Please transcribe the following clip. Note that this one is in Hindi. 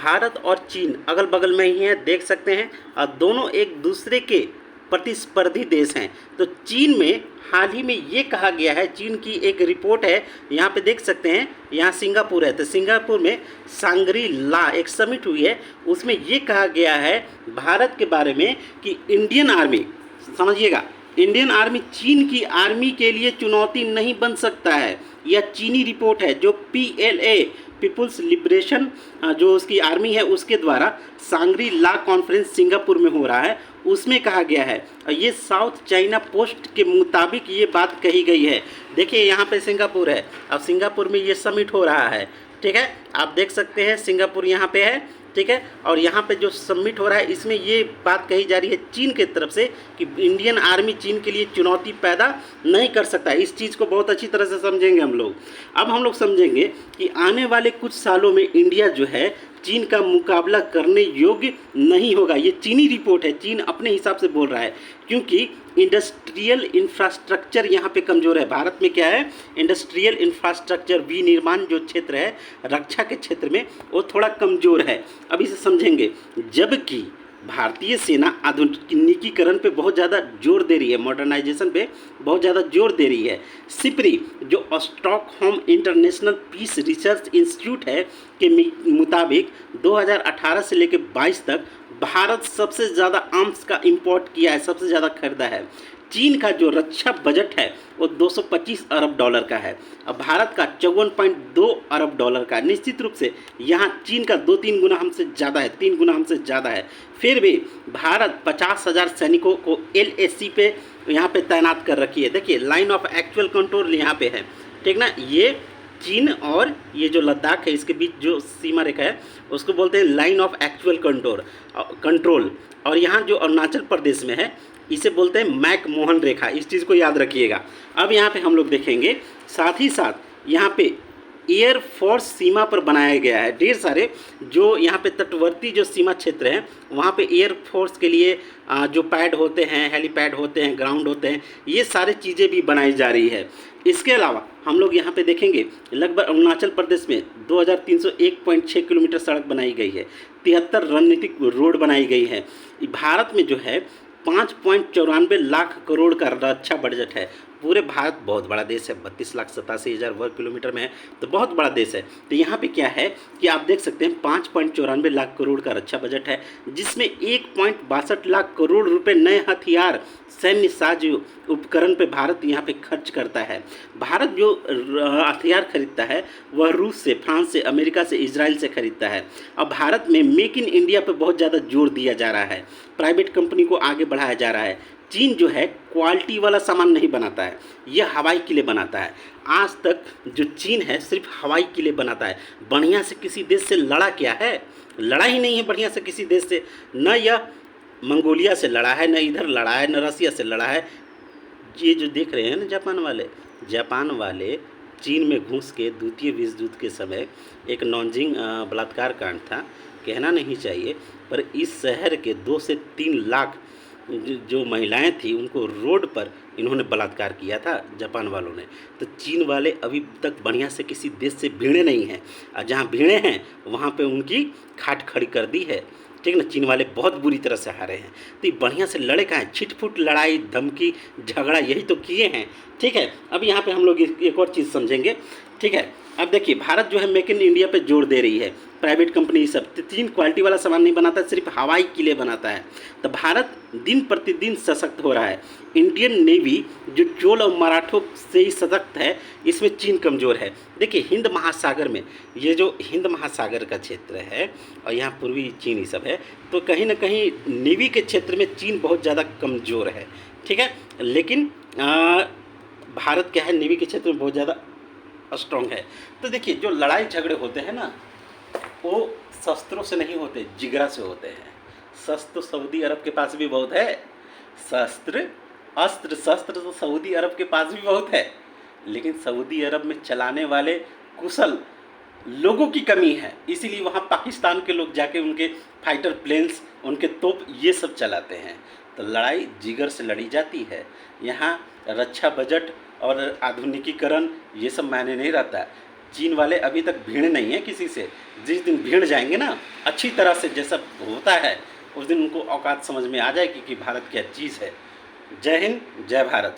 भारत और चीन अगल बगल में ही हैं, देख सकते हैं, और दोनों एक दूसरे के प्रतिस्पर्धी देश हैं। तो चीन में हाल ही में ये कहा गया है, चीन की एक रिपोर्ट है, यहाँ पे देख सकते हैं, यहाँ सिंगापुर है, तो सिंगापुर में सांग्री ला एक समिट हुई है, उसमें ये कहा गया है भारत के बारे में कि इंडियन आर्मी, समझिएगा, इंडियन आर्मी चीन की आर्मी के लिए चुनौती नहीं बन सकता है। यह चीनी रिपोर्ट है जो PLA पीपुल्स लिबरेशन जो उसकी आर्मी है उसके द्वारा सांग्री ला कॉन्फ्रेंस सिंगापुर में हो रहा है, उसमें कहा गया है। और ये साउथ चाइना पोस्ट के मुताबिक ये बात कही गई है। देखिए यहाँ पे सिंगापुर है, अब सिंगापुर में ये समिट हो रहा है, ठीक है, आप देख सकते हैं सिंगापुर यहाँ पे है, ठीक है। और यहाँ पे जो सबमिट हो रहा है इसमें ये बात कही जा रही है चीन की तरफ से कि इंडियन आर्मी चीन के लिए चुनौती पैदा नहीं कर सकता। इस चीज़ को बहुत अच्छी तरह से समझेंगे हम लोग। अब हम लोग समझेंगे कि आने वाले कुछ सालों में इंडिया जो है चीन का मुकाबला करने योग्य नहीं होगा। ये चीनी रिपोर्ट है, चीन अपने हिसाब से बोल रहा है, क्योंकि इंडस्ट्रियल इंफ्रास्ट्रक्चर यहाँ पे कमज़ोर है। भारत में क्या है, इंडस्ट्रियल इंफ्रास्ट्रक्चर विनिर्माण जो क्षेत्र है रक्षा के क्षेत्र में वो थोड़ा कमज़ोर है। अब इसे समझेंगे, जबकि भारतीय सेना आधुनिकीकरण पे बहुत ज़्यादा जोर दे रही है, मॉडर्नाइजेशन पे बहुत ज़्यादा जोर दे रही है। सिप्री जो Stockholm International Peace Research Institute है के मुताबिक 2018 से लेकर 22 तक भारत सबसे ज़्यादा आर्म्स का इंपोर्ट किया है, सबसे ज़्यादा खरीदा है। चीन का जो रक्षा बजट है वो 225 अरब डॉलर का है, अब भारत का 54.2 अरब डॉलर का। निश्चित रूप से यहाँ चीन का 2-3 गुना हमसे ज़्यादा है, 3 गुना हमसे ज़्यादा है। फिर भी भारत 50,000 सैनिकों को LAC पे यहाँ पे तैनात कर रखी है। देखिए लाइन ऑफ एक्चुअल कंट्रोल यहाँ पे है, ठीक ना। ये चीन और ये जो लद्दाख है इसके बीच जो सीमा रेखा है उसको बोलते हैं लाइन ऑफ एक्चुअल कंट्रोल। और यहाँ जो अरुणाचल प्रदेश में है इसे बोलते हैं मैक मोहन रेखा, इस चीज़ को याद रखिएगा। अब यहाँ पे हम लोग देखेंगे, साथ ही साथ यहाँ पे एयरफोर्स सीमा पर बनाया गया है ढेर सारे, जो यहाँ पे तटवर्ती जो सीमा क्षेत्र हैं वहाँ पे एयरफोर्स के लिए जो पैड होते हैं, हेलीपैड होते हैं, ग्राउंड होते हैं, ये सारी चीज़ें भी बनाई जा रही है। इसके अलावा हम लोग यहाँ पे देखेंगे लगभग अरुणाचल प्रदेश में 2301.6 किलोमीटर सड़क बनाई गई है, 73 रणनीतिक रोड बनाई गई है। भारत में जो है 5.94 लाख करोड़ का रक्षा बजट है। पूरे भारत बहुत बड़ा देश है, 32,87,000 वर्ग किलोमीटर में है, तो बहुत बड़ा देश है। तो यहाँ पे क्या है कि आप देख सकते हैं 5.94 लाख करोड़ का रक्षा बजट है, जिसमें 1.62 लाख करोड़ रुपए नए हथियार, सैन्य साज उपकरण पे भारत यहाँ पे खर्च करता है। भारत जो हथियार खरीदता है वह रूस से, फ्रांस से, अमेरिका से, इजराइल से खरीदता है। अब भारत में मेक इन इंडिया पे बहुत ज़्यादा जोर दिया जा रहा है, प्राइवेट कंपनी को आगे बढ़ाया जा रहा है। चीन जो है क्वालिटी वाला सामान नहीं बनाता है, यह हवाई किले बनाता है। आज तक जो चीन है सिर्फ हवाई किले बनाता है, बढ़िया से किसी देश से लड़ा क्या है, लड़ा ही नहीं है बढ़िया से किसी देश से। न यह मंगोलिया से लड़ा है, न इधर लड़ा है, न रसिया से लड़ा है। ये जो देख रहे हैं ना जापान वाले चीन में घुस के द्वितीय विश्व युद्ध के समय एक नॉनजिंग बलात्कार कांड था, कहना नहीं चाहिए, पर इस शहर के 2 से 3 लाख जो महिलाएं थी उनको रोड पर इन्होंने बलात्कार किया था जापान वालों ने। तो चीन वाले अभी तक बढ़िया से किसी देश से भिड़े नहीं हैं, और जहाँ भिड़े हैं वहाँ पे उनकी खाट खड़ी कर दी है, ठीक ना। चीन वाले बहुत बुरी तरह से हारे हैं, तो ये बढ़िया से लड़े कहाँ हैं, छिटफुट लड़ाई धमकी झगड़ा यही तो किए हैं, ठीक है। अब यहाँ पे हम लोग एक और चीज़ समझेंगे, ठीक है। अब देखिए भारत जो है मेक इन इंडिया पे जोर दे रही है, प्राइवेट कंपनी सब तीन क्वालिटी वाला सामान नहीं बनाता, सिर्फ हवाई किले बनाता है। तो भारत दिन प्रतिदिन सशक्त हो रहा है। इंडियन नेवी जो चोल और मराठों से ही सशक्त है, इसमें चीन कमज़ोर है। देखिए हिंद महासागर में, ये जो हिंद महासागर का क्षेत्र है और यहाँ पूर्वी चीन ही सब है, तो कहीं ना कहीं नेवी के क्षेत्र में चीन बहुत ज़्यादा कमज़ोर है, ठीक है। लेकिन भारत क्या है, नेवी के क्षेत्र में बहुत ज़्यादा स्ट्रॉन्ग है। तो देखिए जो लड़ाई झगड़े होते हैं ना, वो शस्त्रों से नहीं होते, जिगरा से होते हैं। शस्त्र तो सऊदी अरब के पास भी बहुत है, अस्त्र शस्त्र तो सऊदी अरब के पास भी बहुत है, लेकिन सऊदी अरब में चलाने वाले कुशल लोगों की कमी है। इसीलिए वहाँ पाकिस्तान के लोग जाके उनके फाइटर प्लेन्स, उनके तोप ये सब चलाते हैं। तो लड़ाई जिगर से लड़ी जाती है। यहाँ रक्षा बजट और आधुनिकीकरण ये सब मायने नहीं रहता है। चीन वाले अभी तक भीड़ नहीं है किसी से। जिस दिन भीड़ जाएंगे ना अच्छी तरह से, जैसा होता है, उस दिन उनको औकात समझ में आ जाएगी कि भारत क्या चीज़ है। जय हिंद, जय भारत।